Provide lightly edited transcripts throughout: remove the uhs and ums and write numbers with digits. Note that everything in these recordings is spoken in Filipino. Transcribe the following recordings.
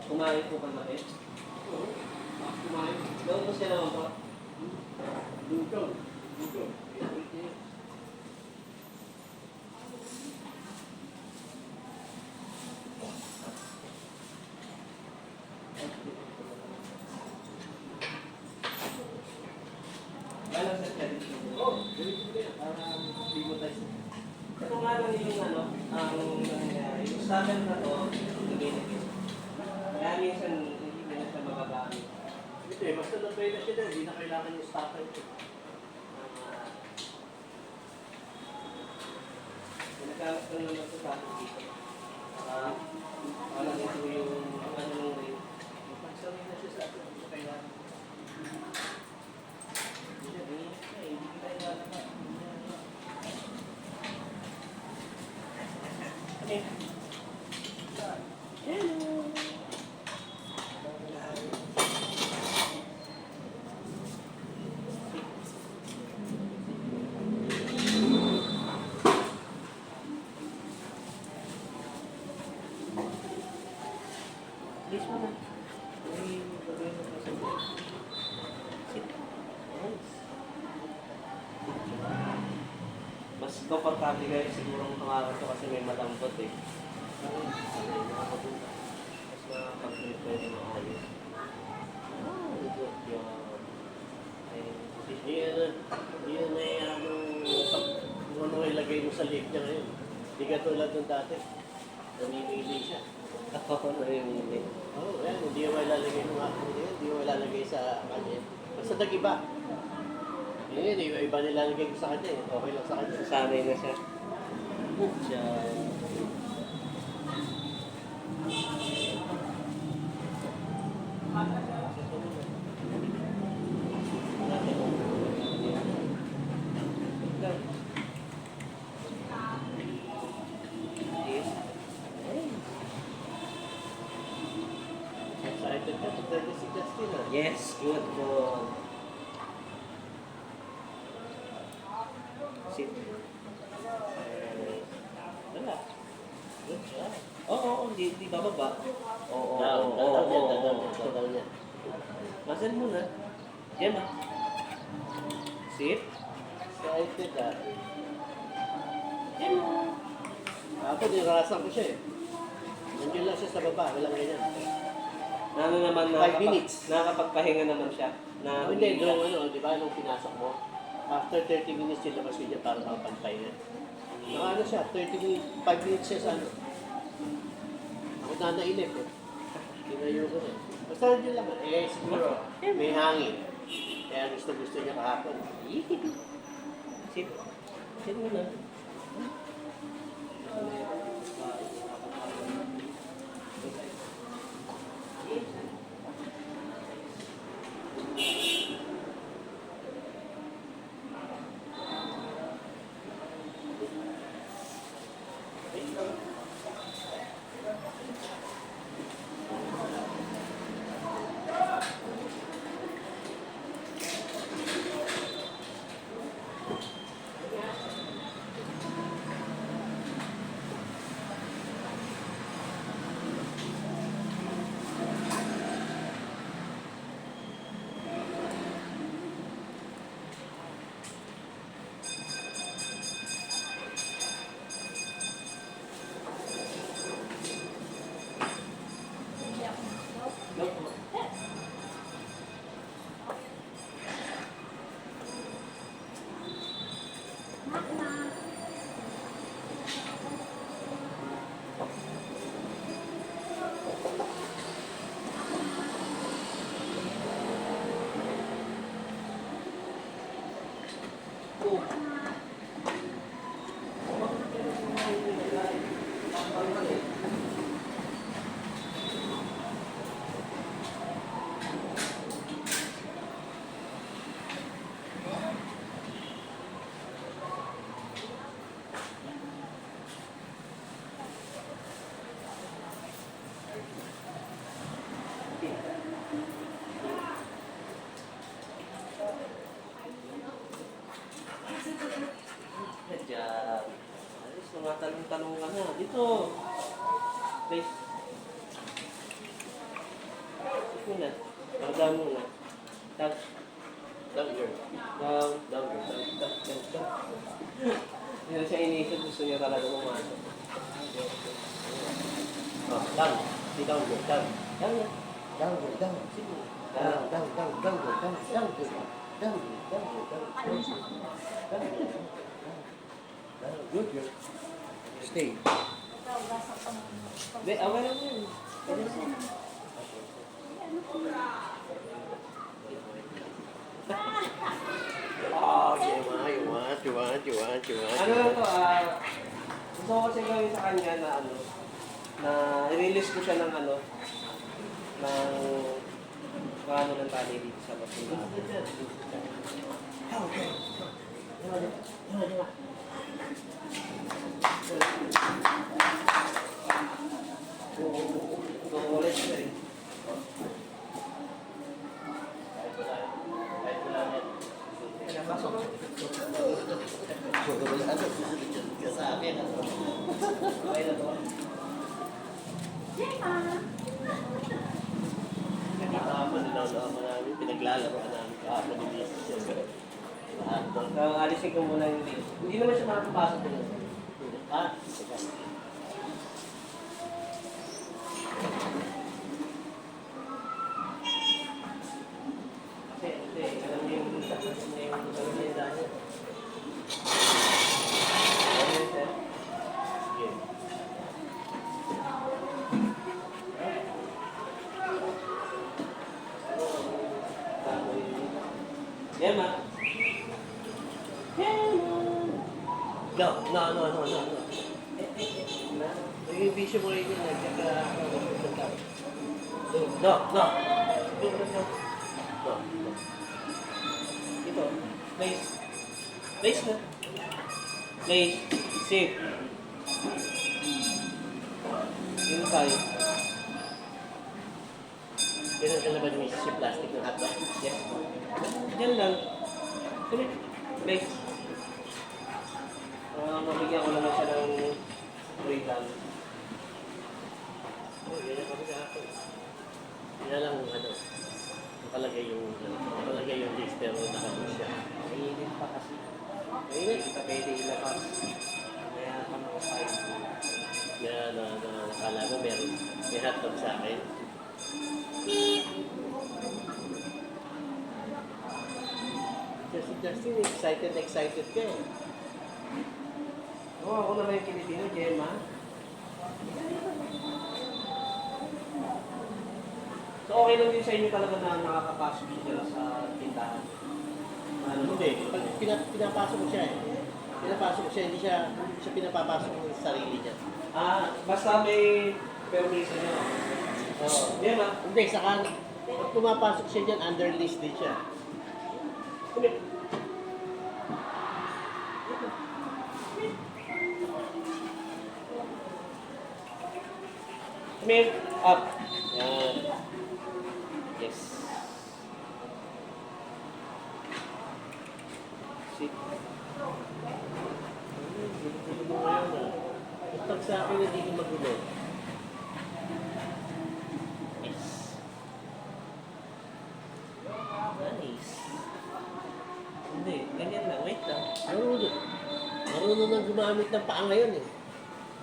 kumain po kagabi? Oo. Kumain. Doon po siya naman po. Dugtong. Dugtong. Gano'n sa siya dito? Oo. Ganito ko yan. Para ligo tayo sa... Ito nga lang yung ano, ang nangyayari. Yung stopper na to, naginigit. Kaya minsan, hindi na siya magagamit. Ito eh, basta nabay na siya doon, hindi na kailangan yung stopper ito. Ginagamit ko naman ito sa akin dito. Parang ito yung ano nung rin. Pagsabi na siya sa atin, hindi na kailangan. Hindi kita ilalabas. Okay. Hello! Please mo na. Ay, gagawin mo pa sa buhay. Sit. Nice. Mas komportable kayo siguro kung tumakas to kasi may malambot eh. Mas makapag-grip kayo ng maayos. Good job. Hindi yan na ano, kung ano ilagay mo sa lift niya ngayon. Hindi ka tulad ng dati. Namimili siya. Ako na yung hindi. Oo, yan. Hindi mo ilalagay mo nga. Hindi mo ilalagay sa kanya. Basta nag-iba. Yan, iba nilalagay ko sa kanya. Okay lang sa kanya. Sasanay na siya. Good job. Excited ka. Pagdali si Justin ah. Yes, good boy. Sit. Wala. Good job. Oo, hindi bababa. Oo, Down niya. Masan muna. Diyan ba? Sit. Excited ah. Diyan mo. Ako, nirarasan ko siya eh. Nandiyan lang siya sa baba. Walang ganyan. Ano naman, 5 minutes. nakakapagpahinga naman siya. Na Hindi, doon ano, di ba, nung pinasok mo, after 30 minutes yung labas ko dyan para makapagpahinga. Naka ano siya, 30 minutes, 5 minutes siya sa ano. Ako na nainip eh. Tinayo ko na. Basta nandiyan lang. Eh, siguro, may hangin. Kaya gusto niya kahapon. Sit. Sit muna. Tumatanong-tanong ka na. Dito. Please. muna. Down muna. Down. Down girl. Down. Down girl. Hindi na siya inisip. Gusto niya talaga pumasok. Oh, down. Si down girl. Down. Down na. Down girl. Down. Sige. Down. Down. Down. Down girl. Down. Down girl. Down. Down girl. Down. Down. Down. Good girl. Stay. Hindi, awa lang yun. Oh, you want. Ano lang to, gusto ko kasi gawin sa kanya na ano, na i-release ko siya ng ano, ng paano ng tali dito sa basura. So, ulit siya eh. Pasok. Kasabi na. Okay na to. Nakakama, nilalaman namin, pinaglalaroan namin kahapon ni Mrs. Lahat doon. Alisin ko muna yung list. Hindi naman siya makakapasok doon. Ah, sige. Hindi, alam niyo yung salita niya. Ano sir? Sige. Emma. No. Yung vision mo rin yun, No. Ito. Place. Place na. Place. Safe. Yung tayo. Ganun ka naman yung si plastic ng hotdog. Yes. Diyan lang. Tuloy. Place. Mabigyan ko naman siya ng freedom. Oh, yan kami kahapon. Yan lang ano. Nakalagay yung list pero nakapos siya. Mainit pa kasi. Mainit? Hindi pa pwede ilabas. Kaya pa mga 5. Kaya nakala mo may hotdog sa akin. Kasi Justin, excited ka eh. Oo, ako naman yung Pilipino, Gemma. So okay lang din sa inyo talaga na nakakapasok siya sa tindahan. Ano? Hindi, pag pinapasok ko siya eh. Pinapasok ko siya, hindi siya pinapapasok ng sarili niya. Basta may permission nyo. Oo. Gemma. Hindi, saka pag pumapasok siya dyan, under list din siya. Kumit. Kumit. Up. Yan. Yes. Sit. Gulo mo ngayon ah. Pag sa akin, hindi ko magulo. Yes. Nice. Hindi, ganyan lang. Wait lang. Marunong nang gumamit ng paa ngayon eh.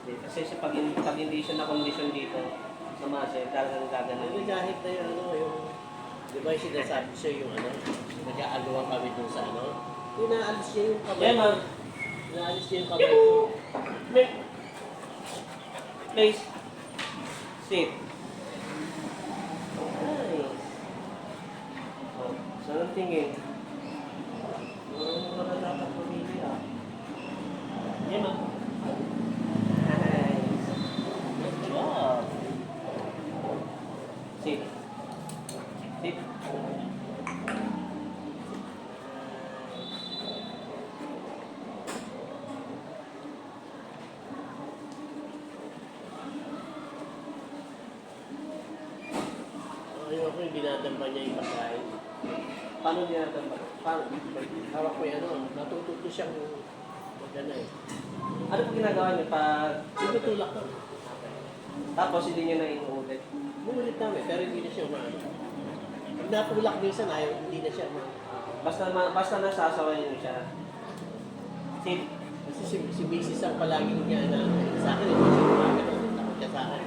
Hindi, kasi sa pag hindi siya na-condition dito sa muscle, talagang gaganon. Ano kahit na yung di ba yung sinasabi siya yung nag-aaluan kami dun sa inaalis niya yung kamay. Yeah, ma'am. Inaalis niya yung kamay ko. Place. Sit. Nice. Oh, saan ang tingin? Wala dapat pumili ah. Yeah, ma'am. Nice. Good job. Sit. Sit. Ayoko yung dinadamba niya yung pagkain. Paano dinadamba? Paano? Hawak ko yung natututo siyang eh. Ano po ginagawa niyo pag... Tinutulak ko. Tapos hindi niyo na inuulit? Bumili pinipindot namin, pero hindi na siya umaano. Pag natulak minsan, ayaw, hindi na siya umaano. Basta nasasaway niyo siya. Sit. Kasi si Mrs. ang palaging niya na sa akin, hindi siya gumagano, takot siya sa akin.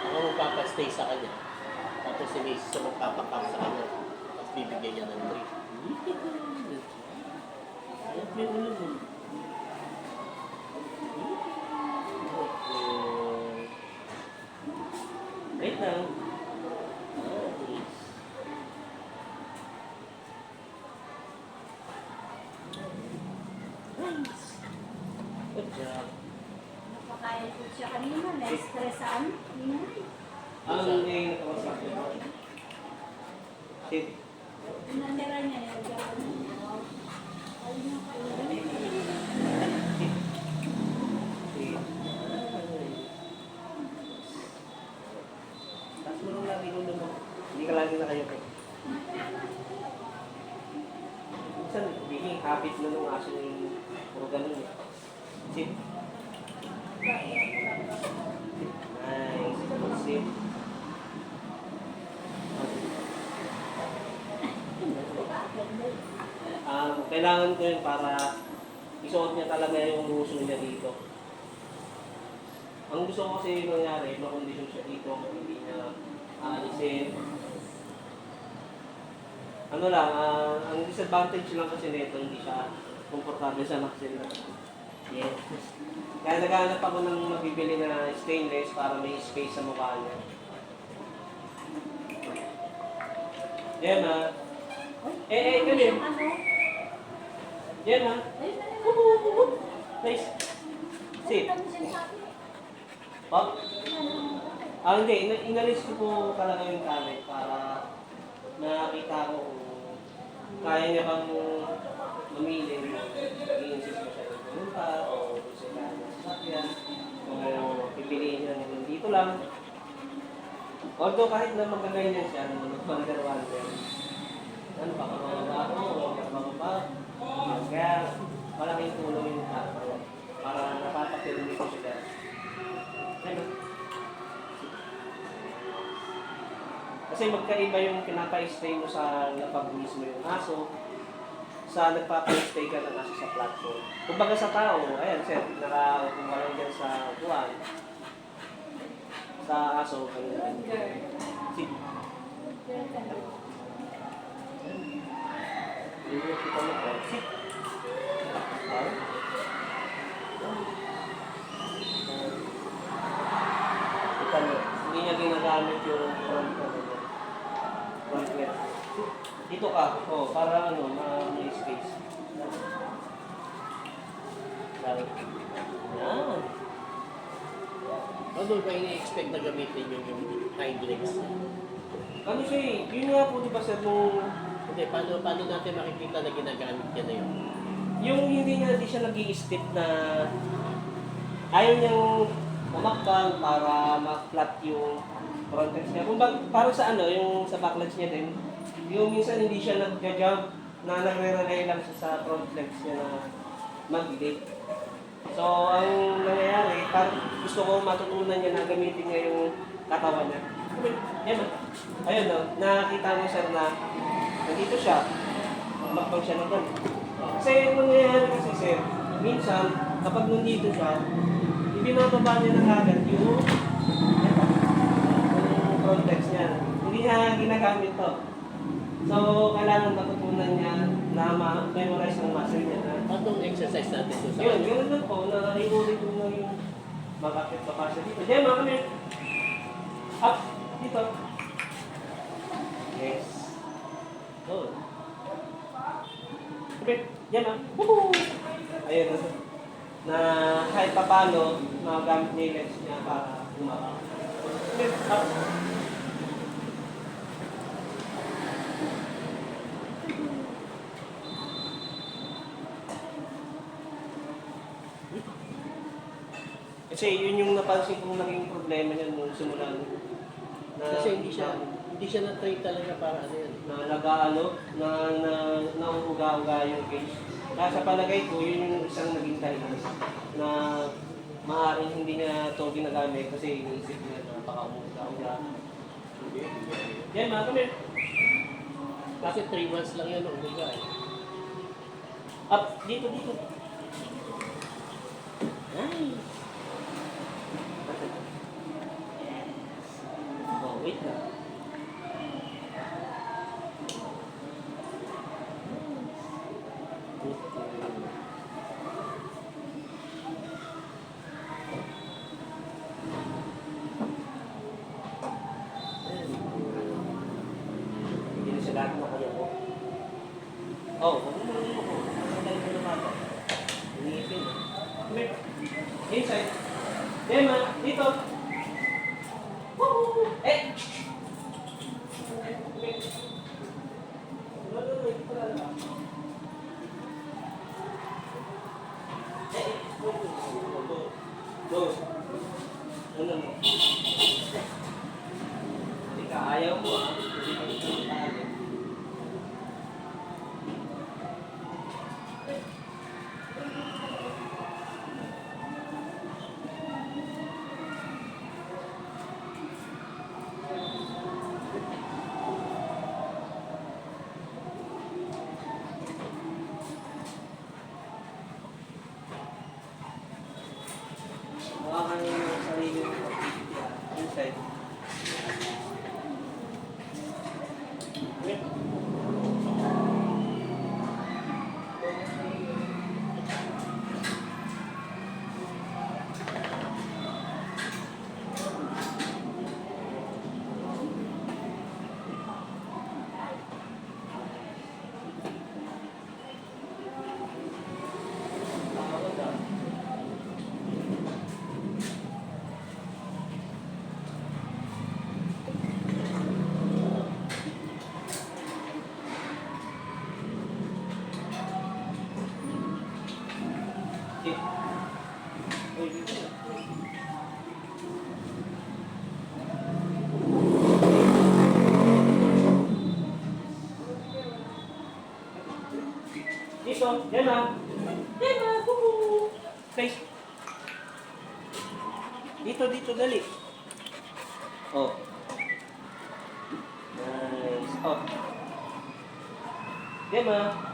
Ako magpapastay sa kanya. Tapos si Mrs. ang magpapakap sa kanya. Tapos bibigyan niya ng treat. Alam mo yung ulo mo. Wait lang. Good job. Napakaya po siya kanina, na-stress saan? Hinay. Ang yung nakawasak niya. Sit. Pinatira niya, nilagyan ko niya. Ayun yung kainin. Sit. Sit. Tapos mo nung lagi ulo mo. Hindi ka lagi na kayo po. Minsan, biging habit na nung aso yung puro ganun eh. Sit. Nice. Sit. Kailangan ko yun para isuot niya talaga yung uso niya dito. Ang gusto ko kasi nangyari, makondisyon siya dito, hindi niya aalisin. Ano lang, ang disadvantage lang kasi nito, hindi siya komportable sa maxilla. Yes. Kaya naghahanap ako ng mabibili na stainless para may space sa mukha niya. Yan ha. Kami. Ano? Yan ha. Ayun na naman. Nice. Sit. Ano sinasabi? Oh? Hindi. Inalis ko po talaga yung gamit para nakita ko kung kaya niya bang mamili. I-insist ko siya ng pumunta o kung sila ng sasakyan. Kung pipiliin niya naman dito lang. Although kahit na magaganyan siya, mag-under wonder. Ano ba? Kamababa ako o kamababa? Kaya malaking tulong yung tato para napapakilin ko sila. Ano? Kasi magkaiba yung pinapa-stay mo sa napag-miss mo yung aso sa nagpapa-stay ka ng aso sa platform. Kumbaga sa tao, ayan sir, nakaupo ka lang dyan sa buwan. Sa aso, ganun. Sit. Kita mo po. Sit. Kita mo, hindi niya ginagamit yung front leg. Dito ka, para ano, may space. Yan. Ano ba ini-expect na gamitin yung hind legs? Ano siya eh, yun nga po diba sir, nung Hindi, paano natin makikita na ginagamit niya na yun? yung hindi siya nag-i-step na ayaw niyang umakbang para ma-flat yung front legs niya. Kung parang sa ano, yung sa back legs niya din, yung minsan hindi siya nag-jump na nagre-relay lang siya sa front legs niya na mag-leap. So, ang nangyayari, parang gusto ko matutunan niya na gamitin niya yung katawan niya. Yan o. Ayun o, nakakita mo sir na nandito siya, umakbang siya ng ganun. Kasi yung nangyayari kasi sir, minsan, kapag nandito siya, ibinababa niya na agad yung front legs niya. Hindi niya ginagamit to. So, kailangan matutunan niya na ma-memorize ng muscle niya na Anong exercise natin doon sa yun, ganun lang po, na iulit mo na yung makakit pa siya dito. Diyan, mga kami. Up, dito. Yes. Good. Okay, diyan na. Woohoo! Ayun, na kahit pa paano, magamit niya yung legs niya para umaba. Okay, up. Kasi yun yung napansin kong naging problema niya nung simula na Kasi hindi siya na-train talaga para ano yan. na nag-ano, na nauuga-uga yung cage. Kaya sa palagay ko, yun yung isang naging dahilan. parang hindi niya ito ginagamit kasi iniisip niya na baka umuga-uga. Hindi, hindi. Yan, mga kami. Kasi 3 months lang yan umuga eh. Up, dito, dito. Ay. Oh, wait na. Hindi na siya lahat na kaya mo. Oh, huwag mo naman mo. Ang galing mo na bata. Iniipin. Come here. Inside. Dema, dito. Woo! Eh! No, no, no, dito lang. Eh, go, go, go, go. Go. No, no, no. Hindi ka ayaw mo ah. Hindi ka ayaw. Hawakan niyo yung sarili mo inside. Dito, yan ah. Yan ah, kuku. Face. Dito, dito, dali. Oh. Nice. Oh. Yan ah.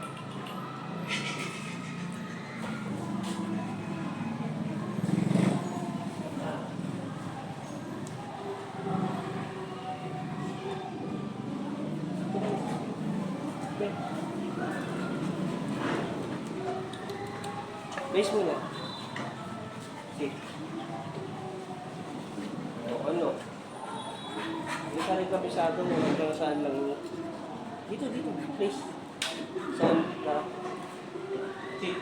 Base muna. Sit. O ano? Hindi ka rin kabisado mo hanggang saan lang yun. Dito, dito. Please. Saan ka? Sit.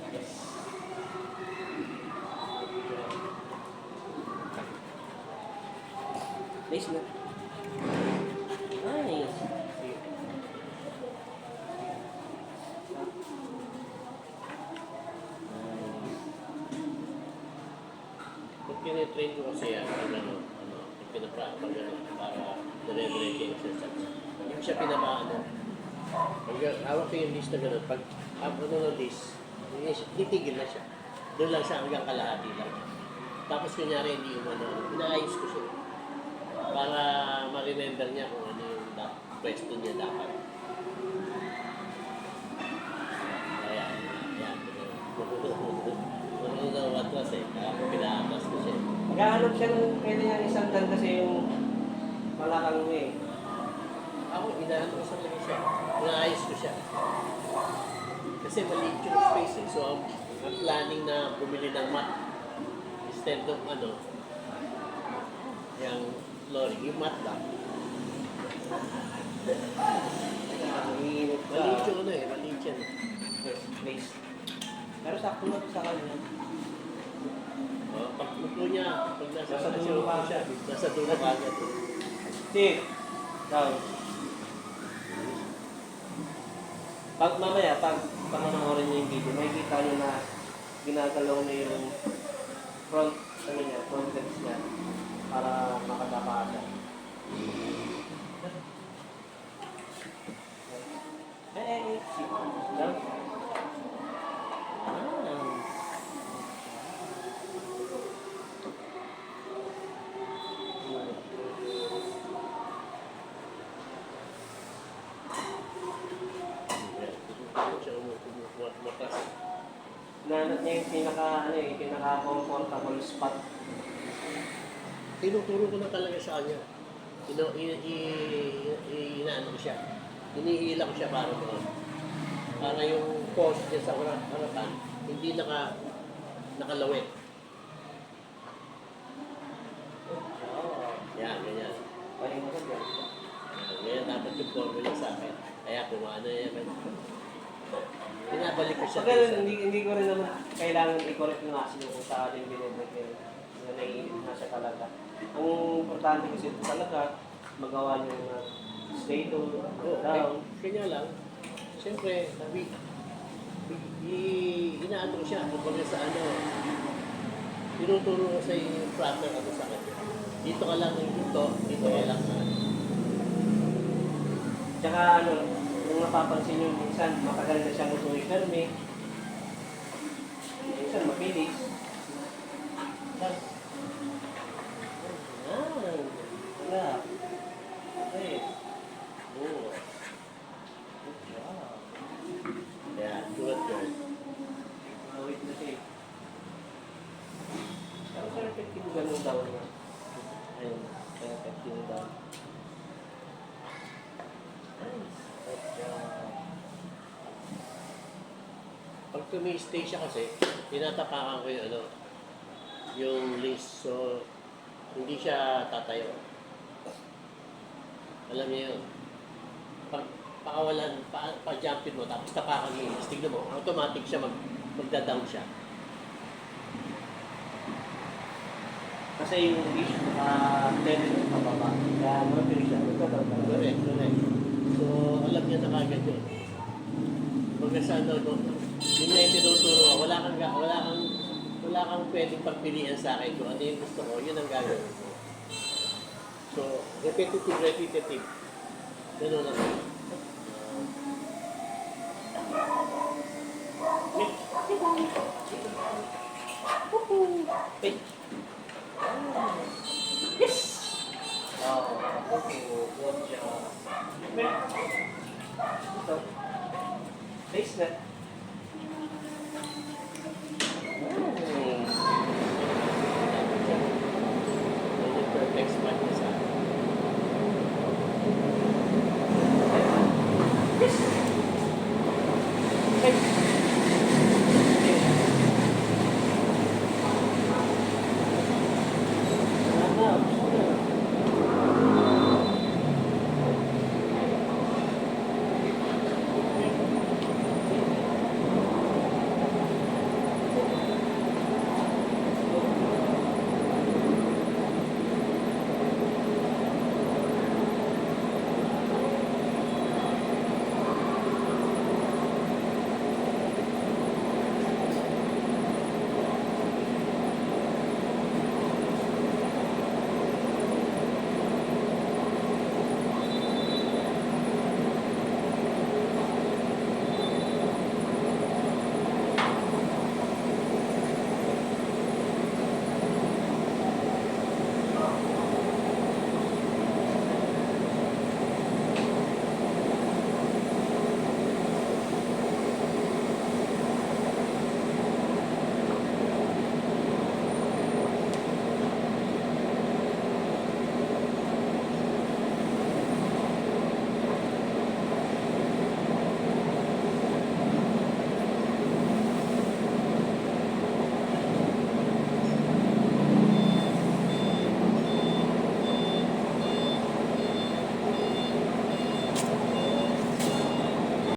Yes. Base na. Nice. Pinatrain ko kasi yan, para dire-diretso yung exercise. Hindi ko siya pinapaano. Pag hawak ko yung list na gano'n, pag ng list, titigil na siya. Doon lang siya hanggang kalahati lang. Tapos kunyari hindi yung inaayos ko siya. Para ma-remember niya kung ano yung pwesto niya dapat. Ayan. Ano na watras eh, kaya ako pinaatras ko siya. Maghahanap siya ng pwede niyang isang dan kasi yung malakang mo eh. Ako, inaano ko sa lang siya. Inaayos ko siya. Kasi maliit yung space eh. So, ang planning na bumili ng mat instead of yung flooring, yung mat lang. Nangiinit ka. Maliit yung maliit yan. Place. Pero sakto na sa kanya. Pag luto niya, pag Nasa dulo ka siya, nasa dulo ka agad. Sit. Down. Pag mamaya, pag panonoorin niyo yung video, makikita niyo na ginagalaw na yung front, front legs niya para makatapa siya. Sit. Down. Nanat niya yung pinaka-comfortable spot. Tinuturo ko na talaga sa kanya. Inaano ko siya. Hinihila ko siya para yung pose niya sa harapan, hindi nakalawit. Yan, ganyan. Paling mo sa dyan. Ganyan dapat yung formula sa akin. Kaya kumana yan. Pinabalik ko siya. Pag hindi ko rin naman kailangan i-correct yung asin kung saan yung binibig na naiinit na siya talaga. Ang importante kasi ito talaga, magawa niyo yung stable, down. Kanya lang. Siyempre, inaano ko siya. Kumbaga sa tinuturo ko sa yung partner ako sa kanya. Dito ka lang yung dito ka lang. Tsaka kung napapansin nyo minsan, matagal na siya musuhi perme. Minsan mabilis. Wala. Okay. Oh. Good job. Yeah, tulad yun. Wait na siya. Pero sir, effective ganun daw na. Ayun, kaya effective daw. Nice. Good job. Pag tumi-stay siya kasi, tinatapakan ko yung list. So, hindi siya tatayo. Alam niyo yun. Pag pag-jumpin mo, tapos tapakan mo yung list, tignan mo, automatic siya magda-down siya. Kasi yung fish, level yung pababa. Kaya mabilis siya. Correct. So, alam niya na kagad yun. Pagka sa yun na yung tinuturo ko, wala kang pwedeng pagpilian sa akin kung ano yung gusto ko, yun ang gagawin ko. So, repetitive. Ganun lang. Hey. Yes! Oh, okay. Good job. Ito. Face net.